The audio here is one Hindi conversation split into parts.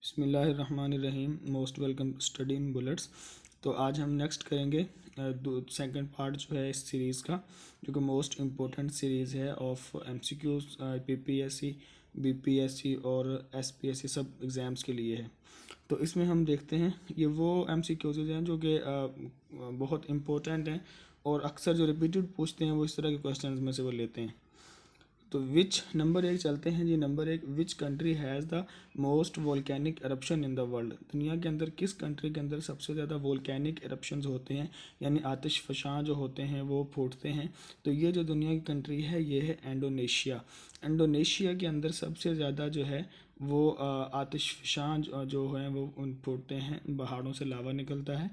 बिस्मिल्लाहिर्रहमानिर्रहीम। Most welcome study in bullets. तो आज हम नेक्स्ट करेंगे सेकंड पार्ट जो है इस सीरीज़ का, जो कि मोस्ट इम्पोर्टेंट सीरीज़ है ऑफ एमसीक्यूज पीपीएससी, बीपीएससी और एसपीएससी सब एग्ज़ाम्स के लिए है। तो इसमें हम देखते हैं ये वो एमसीक्यूज हैं जो कि बहुत इम्पोर्टेंट हैं और अक्सर जो रिपीटेड पूछते हैं वो इस तरह के क्वेश्चन में से वो लेते हैं। तो विच नंबर एक चलते हैं जी। नंबर एक, which country has the most volcanic eruption in the world. दुनिया के अंदर किस कंट्री के अंदर सबसे ज़्यादा वोल्केनिक एरप्शंस होते हैं, यानी आतिश फशां जो होते हैं वो फूटते हैं। तो ये जो दुनिया की कंट्री है ये है इंडोनेशिया। इंडोनेशिया के अंदर सबसे ज़्यादा जो है वो आतिश फशां जो है वो फूटते हैं, पहाड़ों से लावा निकलता है।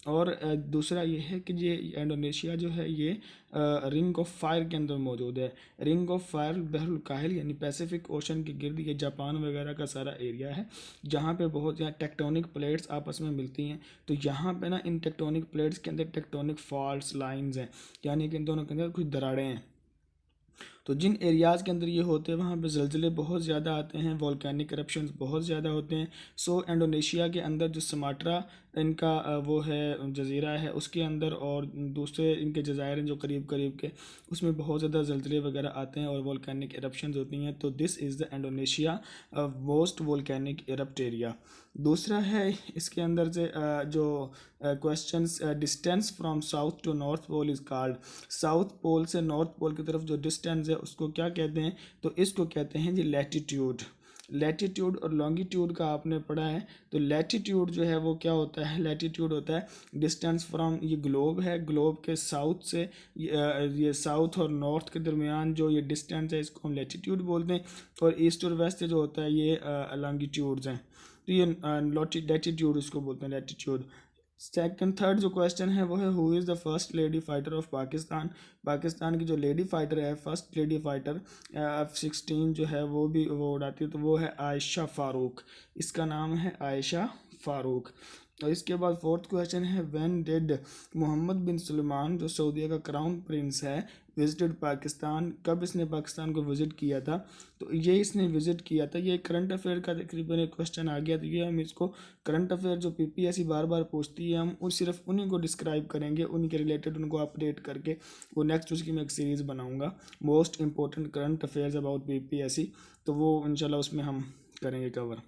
और दूसरा ये है कि ये इंडोनेशिया जो है ये रिंग ऑफ फायर के अंदर मौजूद है। रिंग ऑफ फायर बहरुल काहिल यानी पैसिफिक ओशन के गिर्द ये जापान वगैरह का सारा एरिया है, जहाँ पे बहुत यहाँ टेक्टोनिक प्लेट्स आपस में मिलती हैं। तो यहाँ पे ना इन टेक्टोनिक प्लेट्स के अंदर टेक्टोनिक फॉल्ट्स लाइंस हैं, यानी कि इन दोनों के अंदर कुछ दरारें हैं। तो जिन एरियाज़ के अंदर ये होते हैं वहाँ पे ज़लज़ले बहुत ज़्यादा आते हैं, वोल्केनिक करप्शंस बहुत ज़्यादा होते हैं। सो इंडोनेशिया के अंदर जो सुमात्रा इनका वो है जजीरा है, उसके अंदर और दूसरे इनके जज़ायर हैं जो करीब करीब के, उसमें बहुत ज़्यादा ज़लज़ले वगैरह आते हैं और वोल्केनिक इरप्शंस होती हैं। तो this is the Indonesia most volcanic erupt area. दूसरा है इसके अंदर से जो questions, distance from south to north pole is called. South pole से नॉर्थ पोल की तरफ जो डिस्टेंस है उसको क्या कहते हैं? तो इसको कहते हैं जी लैटिट्यूड। लैटिट्यूड और लॉन्गिट्यूड का आपने पढ़ा है। तो लैटिट्यूड जो है वो क्या होता है? लैटिट्यूड होता है डिस्टेंस फ्रॉम, ये ग्लोब है, ग्लोब के साउथ से ये साउथ और नॉर्थ के दरमियान जो ये डिस्टेंस है इसको हम लैटिट्यूड बोलते हैं। और ईस्ट और वेस्ट से जो होता है ये लॉन्गिट्यूड्स हैं। तो ये लैटिट्यूड इसको बोलते हैं, लैटिट्यूड। सेकंड थर्ड जो क्वेश्चन है वो है who is the first lady fighter of Pakistan. Pakistan की जो लेडी फाइटर है, फर्स्ट लेडी फाइटर F-16 जो है वो भी वो उड़ाती है, तो वो है आयशा फ़ारूक। इसका नाम है आयशा फ़ारूक। और इसके बाद फोर्थ क्वेश्चन है व्हेन डिड मोहम्मद बिन सलमान जो सऊदीया का क्राउन प्रिंस है विजिटेड पाकिस्तान। कब इसने पाकिस्तान को विज़िट किया था? तो ये इसने विज़िट किया था, ये करंट अफेयर का तकरीबन एक क्वेश्चन आ गया। तो ये हम इसको करंट अफेयर जो पीपीएससी बार बार पूछती है हम सिर्फ उन्हीं को डिस्क्राइब करेंगे, उन्हीं के रिलेटेड उनको अपडेट करके वो नेक्स्ट उसकी मैं एक सीरीज़ बनाऊंगा most important current affairs about PPSC. तो वो इंशाल्लाह उसमें हम करेंगे कवर।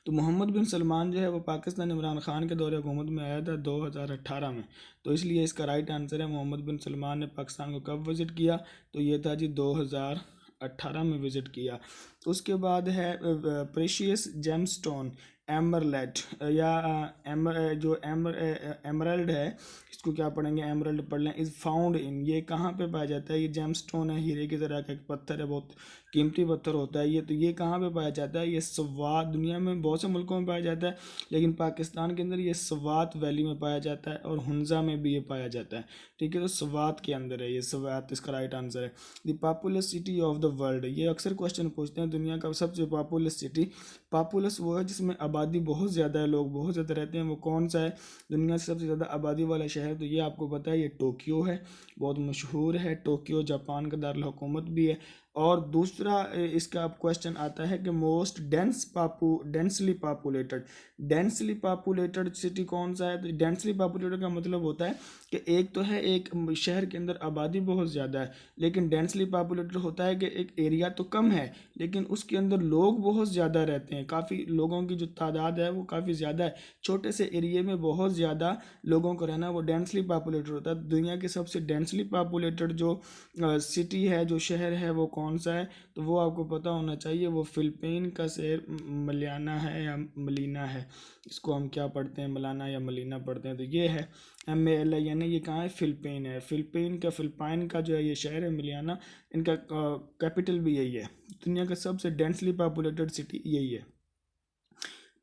तो मोहम्मद बिन सलमान जो है वो पाकिस्तान इमरान खान के दौरे हुकूमत में आया था 2018 में। तो इसलिए इसका राइट आंसर है मोहम्मद बिन सलमान ने पाकिस्तान को कब विज़िट किया? तो ये था जी 2018 में विज़िट किया। उसके बाद है प्रेशियस जेमस्टोन एमरलेट या एमरल्ड है, इसको क्या पढ़ेंगे? एमरल्ड पढ़ लें। इज़ फाउंड इन, ये कहाँ पे पाया जाता है? ये जेमस्टोन है, हीरे की तरह का एक पत्थर है, बहुत कीमती पत्थर होता है ये। तो ये कहाँ पे पाया जाता है? ये सवात, दुनिया में बहुत से मुल्कों में पाया जाता है लेकिन पाकिस्तान के अंदर ये सवात वैली में पाया जाता है और हुंजा में भी ये पाया जाता है। ठीक है, तो सवात के अंदर है ये, सवात इसका राइट आंसर है। The populace city of the world, ये अक्सर क्वेश्चन पूछते हैं दुनिया का सबसे पॉपुलस सिटी। पॉपुलस वो है जिसमें आबादी बहुत ज़्यादा है, लोग बहुत ज़्यादा रहते हैं, वो कौन सा है? दुनिया से सबसे ज़्यादा आबादी वाला शहर, तो ये आपको पता है ये टोक्यो है, बहुत मशहूर है टोक्यो, जापान का दारुल हुकूमत भी है। और दूसरा इसका अब क्वेश्चन आता है कि मोस्ट डेंसली पॉपुलेटेड सिटी कौन सा है? तो डेंसली पॉपुलेटेड का मतलब होता है कि एक तो है एक शहर के अंदर आबादी बहुत ज़्यादा है, लेकिन डेंसली पॉपुलेटेड होता है कि एक एरिया तो कम है लेकिन उसके अंदर लोग बहुत ज़्यादा रहते हैं, काफ़ी लोगों की जो तादाद है वो काफ़ी ज़्यादा है। छोटे से एरिया में बहुत ज़्यादा लोगों को रहना, वो डेंसली पॉपुलेटेड होता है। दुनिया की सबसे डेंसली पॉपुलेटेड जो सिटी है, जो शहर है, वो कौन सा है? तो वो आपको पता होना चाहिए, वो फिलिपीन का शहर मलियाना है या मलीना है, इसको हम क्या पढ़ते हैं? मलाना या मलीना पढ़ते हैं। तो ये है MALI, यानी ये कहाँ है? फिलिपीन है। फिलिपाइन का जो है ये शहर है मलियाना, इनका कैपिटल भी यही है। दुनिया का सबसे डेंसली पॉपुलेटेड सिटी यही है।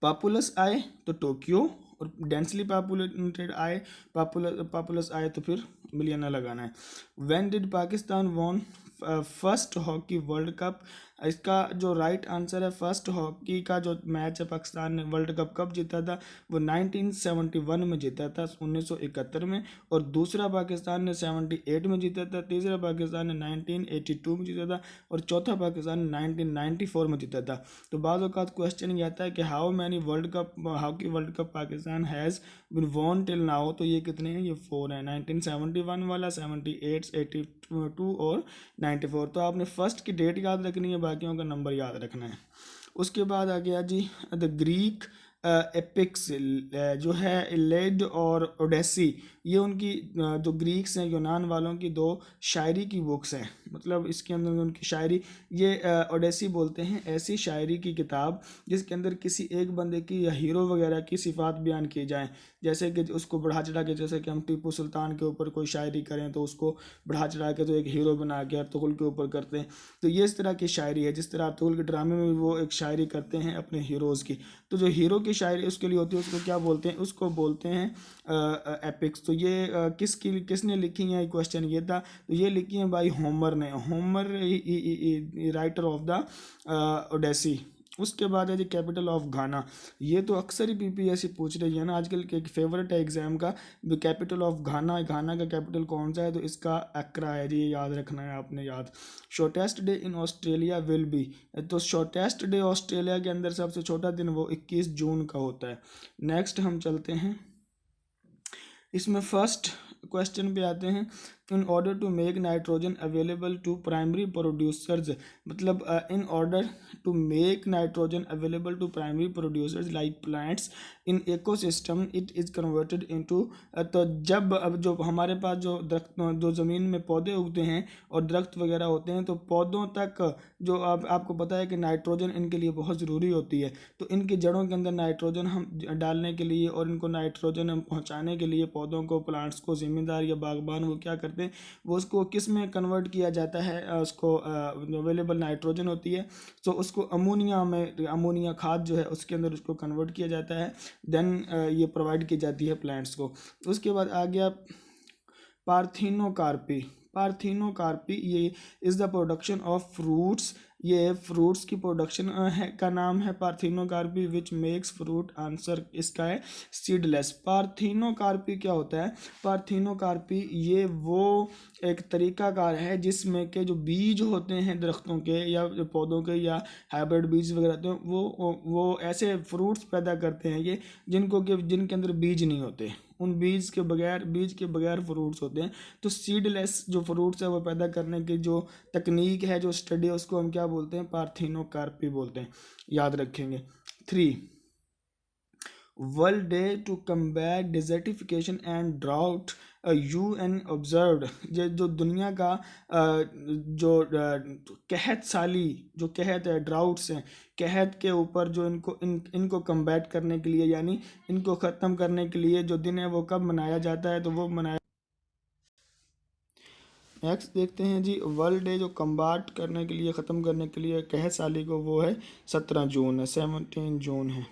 पॉपुलस आए तो टोक्यो, और डेंसली पॉपुलेटेड आए पॉपुलस आए तो फिर मिलियना लगाना है। When did Pakistan won first hockey world cup? इसका जो राइट आंसर है, फर्स्ट हॉकी का जो मैच है पाकिस्तान ने वर्ल्ड कप कब जीता था, वो 1971 में जीता था, 1971 में। और दूसरा पाकिस्तान ने 78 में जीता था, तीसरा पाकिस्तान ने 1982 में जीता था, और चौथा पाकिस्तान ने 1994 में जीता था। तो बाज़ औक़ात क्वेश्चन ये आता है कि how many world cup hockey world cup Pakistan has been won till now, तो ये कितने हैं, ये 4 हैं, 1971 वाला, 78, 82 और 94। तो आपने फर्स्ट की डेट याद रखनी है, बाकियों का नंबर याद रखना है। उसके बाद आ गया जी द ग्रीक एपिक्स जो है इलेड और ओडेसी, ये उनकी जो ग्रीक्स हैं, यूनान वालों की दो शायरी की बुक्स हैं। मतलब इसके अंदर उनकी शायरी, ये ओडेसी बोलते हैं ऐसी शायरी की किताब जिसके अंदर किसी एक बंदे की या हीरो वगैरह की सिफात बयान की जाएँ, जैसे कि उसको बढ़ा चढ़ा के, जैसे कि हम टीपू सुल्तान के ऊपर कोई शायरी करें तो उसको बढ़ा चढ़ा के तो एक हीरो बना के अर्तुगरुल के ऊपर करते हैं। तो ये इस तरह की शायरी है, जिस तरह अर्तुगरुल के ड्रामे में भी वो एक शायरी करते हैं अपने हीरोज़ की। तो जो हीरो की शायरी उसके लिए होती है, उसको क्या बोलते हैं, उसको बोलते हैं एपिक्स। तो ये किसने लिखी है, क्वेश्चन ये था। तो ये लिखी है भाई होमर ने, Homer writer of the Odyssey. उसके बाद है जी कैपिटल ऑफ घाना। ये तो अक्सर ही पीपीएससी पूछ रही है ना आजकल के, एक फेवरेट है एग्जाम का, कैपिटल ऑफ घाना, घाना का कैपिटल कौन सा है, तो इसका अक्रा है जी, ये याद रखना है आपने याद। Shortest day in Australia will be, तो शॉर्टेस्ट डे ऑस्ट्रेलिया के अंदर सबसे छोटा दिन वो 21 जून का होता है। नेक्स्ट हम चलते हैं, इसमें फर्स्ट क्वेश्चन पे आते हैं। In order to make nitrogen available to primary producers, मतलब in order to make nitrogen available to primary producers like plants in ecosystem it is converted into, तो जब अब जो हमारे पास जो दरख्त, जो ज़मीन में पौधे उगते हैं और दरख्त वगैरह होते हैं, तो पौधों तक जो आपको पता है कि नाइट्रोजन इनके लिए बहुत ज़रूरी होती है। तो इनकी जड़ों के अंदर नाइट्रोजन हम डालने के लिए और इनको नाइट्रोजन हम पहुँचाने के लिए पौधों को, प्लांट्स को, ज़िम्मेदार या बागबान वो क्या करते हैं, वो उसको किस में कन्वर्ट किया जाता है, उसको अवेलेबल नाइट्रोजन होती है तो उसको अमोनिया में, अमोनिया खाद जो है उसके अंदर उसको कन्वर्ट किया जाता है, देन ये प्रोवाइड की जाती है प्लांट्स को। उसके बाद आ गया पार्थिनोकार्पी। पार्थिनोकार्पी ये is the production of fruits, ये फ्रूट्स की प्रोडक्शन है का नाम है parthenocarpy, which makes fruit, answer इसका है सीडलेस। पार्थिनोकार्पी क्या होता है, पार्थिनोकार्पी ये वो एक तरीकाकार है जिसमें के जो बीज होते हैं दरख्तों के या पौधों के या हाइब्रिड बीज वगैरह होते हैं, वो ऐसे फ्रूट्स पैदा करते हैं ये जिनके अंदर बीज नहीं होते, उन बीज के बगैर फ्रूट्स होते हैं। तो सीडलेस जो फ्रूट्स है वो पैदा करने की जो तकनीक है, जो स्टडी है, उसको हम क्या बोलते हैं, पार्थिनोकार्पी बोलते हैं, याद रखेंगे। 3 world day to combat desertification and drought UN observed, ये जो दुनिया का जो कहत साली, जो कहत है, ड्राउट्स हैं, कहत के ऊपर जो इनको कम्बैट करने के लिए, यानी इनको ख़त्म करने के लिए जो दिन है वो कब मनाया जाता है, तो वो मनाया। नेक्स्ट देखते हैं जी, वर्ल्ड डे जो कम्बाट करने के लिए, ख़त्म करने के लिए कहत साली को, वो है 17 जून है, 17 जून है।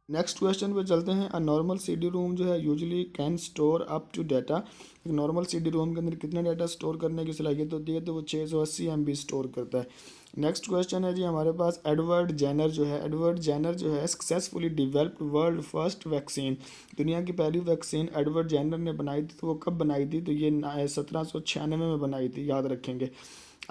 नेक्स्ट क्वेश्चन पे चलते हैं। अ नॉर्मल CD रोम जो है usually can store up to data, एक नॉर्मल CD रोम के अंदर कितना डाटा स्टोर करने की सलाहियत होती है, तो वो 680 MB स्टोर करता है। नेक्स्ट क्वेश्चन है जी हमारे पास, एडवर्ड जेनर जो है, एडवर्ड जेनर जो है successfully developed world first vaccine, दुनिया की पहली वैक्सीन एडवर्ड जेनर ने बनाई थी, तो वो कब बनाई थी, तो ये 1796 में बनाई थी, याद रखेंगे।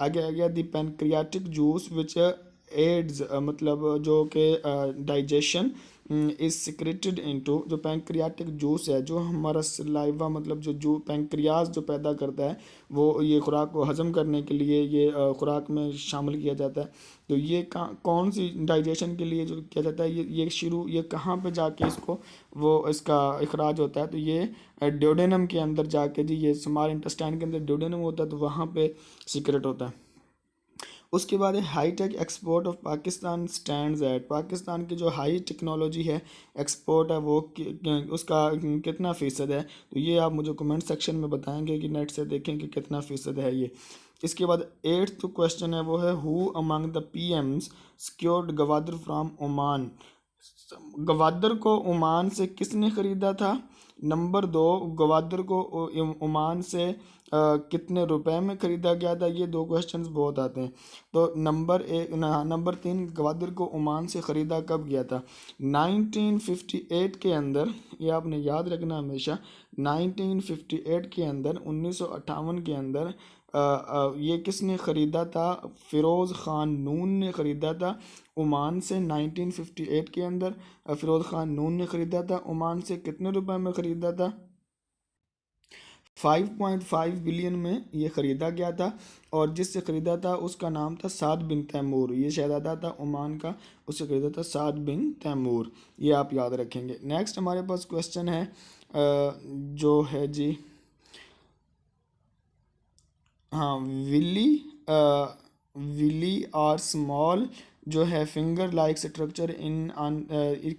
आगे आ गया दी पैनक्रियाटिक जूस विच एड्स, मतलब जो कि डाइजेशन इज सिक्रेटेड इनटू, जो पैंक्रियाटिक जूस है, जो हमारा सलाइवा, मतलब जो पैंक्रियाज जो पैदा करता है, वो ये खुराक को हजम करने के लिए ये खुराक में शामिल किया जाता है। तो ये कौन सी डाइजेशन के लिए जो किया जाता है, ये कहाँ पे जाके इसको वो इसका इखराज होता है, तो ये ड्यूडेनम के अंदर जाके जी, ये स्मॉल इंटेस्टाइन के अंदर ड्यूडेनम होता है, तो वहाँ पे सीक्रेट होता है। उसके बाद है high tech export of Pakistan stands at, Pakistan की जो हाई टेक्नोलॉजी है, एक्सपोर्ट है, वो उसका कितना फ़ीसद है, तो ये आप मुझे कमेंट सेक्शन में बताएंगे कि नेट से देखें कि कितना फ़ीसद है ये। इसके बाद 8th क्वेश्चन है, वो है who among the PMs secured Gwadar from Oman, Gwadar को ओमान से किसने ख़रीदा था, नंबर 2, गवादर को ओमान से कितने रुपए में ख़रीदा गया था। ये 2 क्वेश्चंस बहुत आते हैं। तो नंबर 3, गवादर को ओमान से ख़रीदा कब गया था। 1958 के अंदर, ये आपने याद रखना हमेशा, 1958 के अंदर, 1958 के अंदर ये किसने ख़रीदा था। फ़िरोज़ ख़ान नून ने ख़रीदा था ओमान से 1958 के अंदर। फ़िरोज़ ख़ान नून ने ख़रीदा था ओमान से, कितने रुपए में ख़रीदा था। 5.5 बिलियन में ये ख़रीदा गया था। और जिससे ख़रीदा था उसका नाम था साद बिन तैमूर। ये शहज़ादा था ओमान का, उससे ख़रीदा था साद बिन तैमूर। ये आप याद रखेंगे। नेक्स्ट हमारे पास क्वेश्चन है जो है जी, हाँ, विली और स्मॉल जो है फिंगर लाइक स्ट्रक्चर इन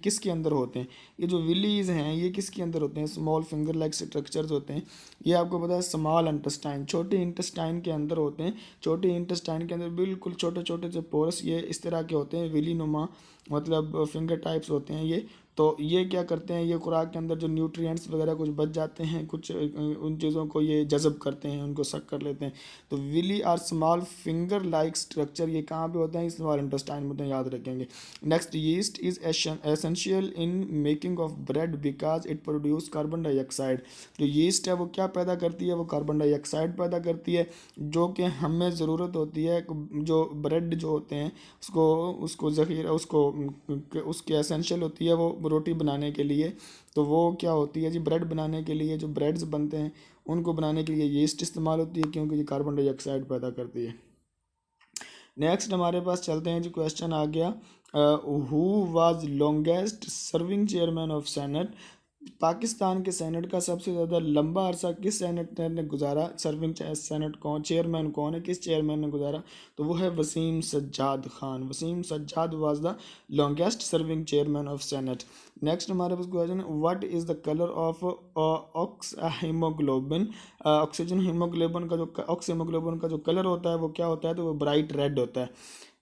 किसके अंदर होते हैं। ये जो विलीज हैं ये किसके अंदर होते हैं, स्मॉल फिंगर लाइक स्ट्रक्चर्स होते हैं। ये आपको पता है स्मॉल इंटेस्टाइन, छोटे इंटेस्टाइन के अंदर होते हैं। छोटे इंटेस्टाइन के अंदर बिल्कुल छोटे छोटे से पोर्स ये इस तरह के होते हैं, विली नुमा, मतलब फिंगर टाइप्स होते हैं ये। तो ये क्या करते हैं, ये खुराक के अंदर जो न्यूट्रिएंट्स वगैरह कुछ बच जाते हैं, कुछ उन चीज़ों को ये जज़ब करते हैं, उनको सक कर लेते हैं। तो villi are small finger like structure ये कहाँ पे होते हैं, स्मॉल इंटेस्टाइन में होते हैं, याद रखेंगे। Next, yeast is essential in making of bread because it produce carbon dioxide. जो यीस्ट है वो क्या पैदा करती है, वो कार्बन डाइऑक्साइड पैदा करती है, जो कि हमें ज़रूरत होती है जो ब्रेड जो होते हैं उसको उसको ज़ख़ीरा उसको उसकी एसेंशियल होती है वो रोटी बनाने के लिए। तो वो क्या होती है जी, ब्रेड बनाने के लिए जो ब्रेड्स बनते हैं उनको बनाने के लिए यीस्ट इस्तेमाल होती है, क्योंकि ये कार्बन डाइऑक्साइड पैदा करती है। नेक्स्ट हमारे पास चलते हैं जी, क्वेश्चन आ गया, who was longest serving chairman of senate. Pakistan के सेनेट का सबसे ज़्यादा लंबा अरसा किस सेनेटर ने गुजारा। सर्विंग सेनेट कौन, चेयरमैन कौन है, किस चेयरमैन ने गुजारा। तो वो है Wasim Sajjad Khan. Wasim Sajjad was the longest serving chairman of senate. Next हमारे पास क्वेश्चन है, what is the colour of ox haemoglobin. Oxygen haemoglobin का जो ऑक्स हीमोग्लोबिन का जो कलर होता है वो क्या होता है, तो वो ब्राइट रेड होता है।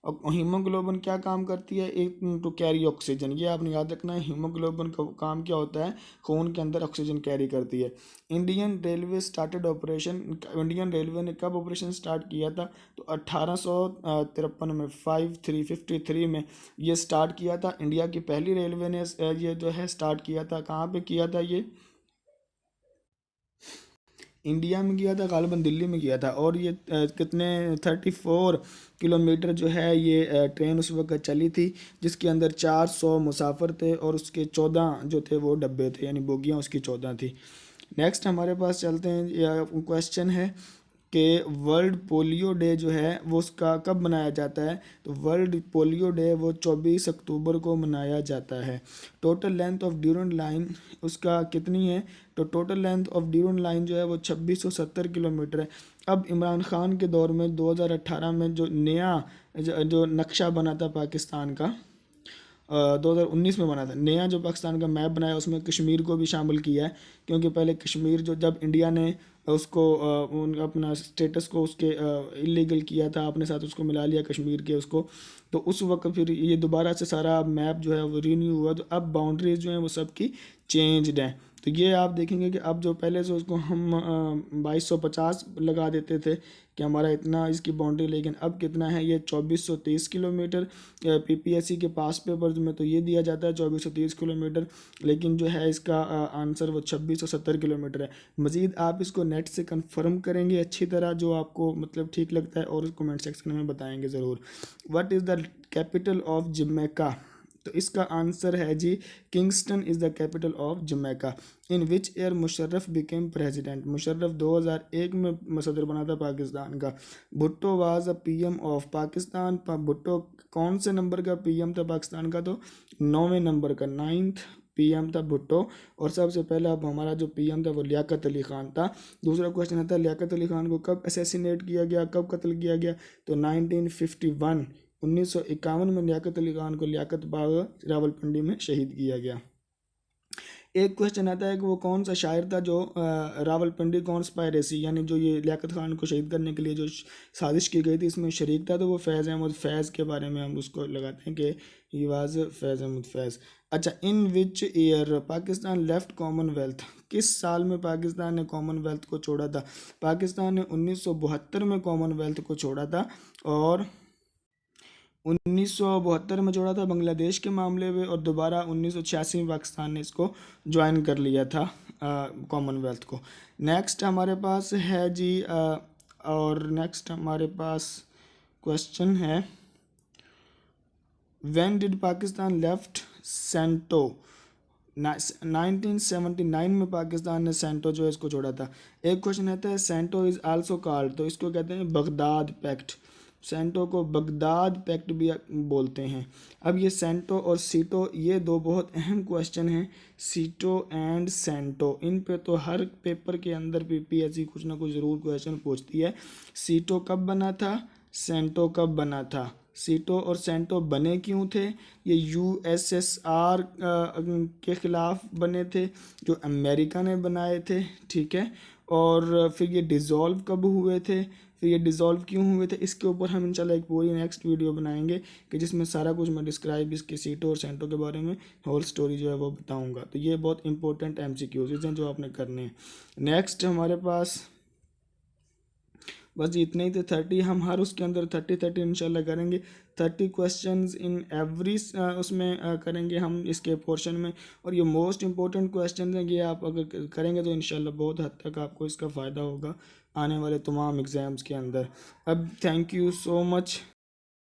और हीमोग्लोबिन क्या काम करती है, एक टू कैरी ऑक्सीजन। ये आपने याद रखना है, हीमोग्लोबिन का काम क्या होता है, खून के अंदर ऑक्सीजन कैरी करती है। Indian railway started operation, Indian railway ने कब ऑपरेशन स्टार्ट किया था, तो 1853 में 53 में ये स्टार्ट किया था। इंडिया की पहली रेलवे ने ये जो है स्टार्ट किया था, कहाँ पे किया था ये, इंडिया में किया था, गालिबन दिल्ली में किया था। और ये कितने 34 किलोमीटर जो है ये ट्रेन उस वक्त चली थी, जिसके अंदर 400 मुसाफिर थे और उसके 14 जो थे वो डब्बे थे, यानी बोगियाँ उसकी 14 थी। नेक्स्ट हमारे पास चलते हैं, क्वेश्चन है कि वर्ल्ड पोलियो डे जो है वो उसका कब मनाया जाता है। तो वर्ल्ड पोलियो डे वो 24 अक्टूबर को मनाया जाता है। Total length of Durand line उसका कितनी है, तो total length of Durand line जो है वो 2670 किलोमीटर है। अब इमरान खान के दौर में 2018 में जो नया जो नक्शा बना था पाकिस्तान का, 2019 में बना था, नया जो पाकिस्तान का मैप बनाया उसमें कश्मीर को भी शामिल किया है। क्योंकि पहले कश्मीर जो जब इंडिया ने उसको अपना स्टेटस को उसके इलीगल किया था, अपने साथ उसको मिला लिया कश्मीर के उसको, तो उस वक्त फिर ये दोबारा से सारा मैप जो है वो रीन्यू हुआ। तो अब बाउंड्रीज जो हैं वो सबकी चेंज्ड हैं। तो ये आप देखेंगे कि अब जो पहले से उसको हम 2250 लगा देते थे कि हमारा इतना इसकी बाउंड्री, लेकिन अब कितना है ये 2430 किलोमीटर। पीपीएससी के पास पेपर्स में तो ये दिया जाता है 2430 किलोमीटर, लेकिन जो है इसका आंसर वो 2670 किलोमीटर है। मज़ीद आप इसको नेट से कंफर्म करेंगे अच्छी तरह, जो आपको मतलब ठीक लगता है, और कमेंट सेक्शन में बताएंगे ज़रूर। What is the capital of Jamaica. तो इसका आंसर है जी, Kingston is the capital of Jamaica. In which year Musharraf became president. Musharraf 2001 में सदर बना था पाकिस्तान का। Bhutto was a PM of Pakistan. Bhutto कौन से नंबर का पीएम था पाकिस्तान का, तो 9वें नंबर का, 9th पीएम था भुट्टो। और सबसे पहले अब हमारा जो पीएम था वो लियाकत अली ख़ान था। दूसरा क्वेश्चन आता है, लियाकत अली ख़ान को कब असैसिनेट किया गया, कब कत्ल किया गया, तो 1951 1951 में लियाकत अली ख़ान को लियाकत बाग रावलपिंडी में शहीद किया गया। एक क्वेश्चन आता है कि वो कौन सा शायर था जो रावलपिंडी कॉन्स्पायरेसी यानी जो ये लियाकत खान को शहीद करने के लिए जो साजिश की गई थी इसमें शरीक था, तो वो फैज़ अहमद फैज़ के बारे में हम उसको लगाते हैं कि ही वाज फैज़ अहमद फैज़। अच्छा, in which year Pakistan left Commonwealth, किस साल में पाकिस्तान ने कॉमनवेल्थ को छोड़ा था? पाकिस्तान ने 1972 में कॉमनवेल्थ को छोड़ा था, और 1972 में जोड़ा था बांग्लादेश के मामले में, और दोबारा 1986 में पाकिस्तान ने इसको ज्वाइन कर लिया था कॉमनवेल्थ को। नेक्स्ट हमारे पास है जी और नेक्स्ट हमारे पास क्वेश्चन है, when did Pakistan left CENTO? 1979 में पाकिस्तान ने सेंटो जो है इसको छोड़ा था। एक क्वेश्चन आता है सेंटो इज़ आल्सो कॉल्ड, तो इसको कहते हैं बगदाद पैक्ट। सेंटो को बगदाद पैक्ट भी बोलते हैं। अब ये सेंटो और सीटो ये दो बहुत अहम क्वेश्चन हैं, सीटो एंड सेंटो। इन पे तो हर पेपर के अंदर पीपीएससी कुछ ना कुछ ज़रूर क्वेश्चन पूछती है। सीटो कब बना था, सेंटो कब बना था, सीटो और सेंटो बने क्यों थे? ये यूएसएसआर के ख़िलाफ़ बने थे जो अमेरिका ने बनाए थे, ठीक है। और फिर ये डिज़ोल्व कब हुए थे, फिर ये डिज़ोल्व क्यों हुए थे, इसके ऊपर हम इंशाल्लाह एक पूरी नेक्स्ट वीडियो बनाएंगे कि जिसमें सारा कुछ मैं डिस्क्राइब इसके सीटो और सेंटो के बारे में होल स्टोरी जो है वो बताऊंगा। तो ये बहुत इंपॉर्टेंट एमसीक्यूज़ हैं जो आपने करने हैं। नेक्स्ट हमारे पास बस इतने ही थे 30, हम हर उसके अंदर 30 इंशाल्लाह करेंगे। 30 क्वेश्चंस इन एवरी उसमें करेंगे हम इसके पोर्शन में, और ये मोस्ट इंपॉर्टेंट क्वेश्चन हैं, ये आप अगर करेंगे तो इंशाल्लाह बहुत हद तक आपको इसका फ़ायदा होगा आने वाले तमाम एग्ज़ाम्स के अंदर। अब थैंक यू सो मच।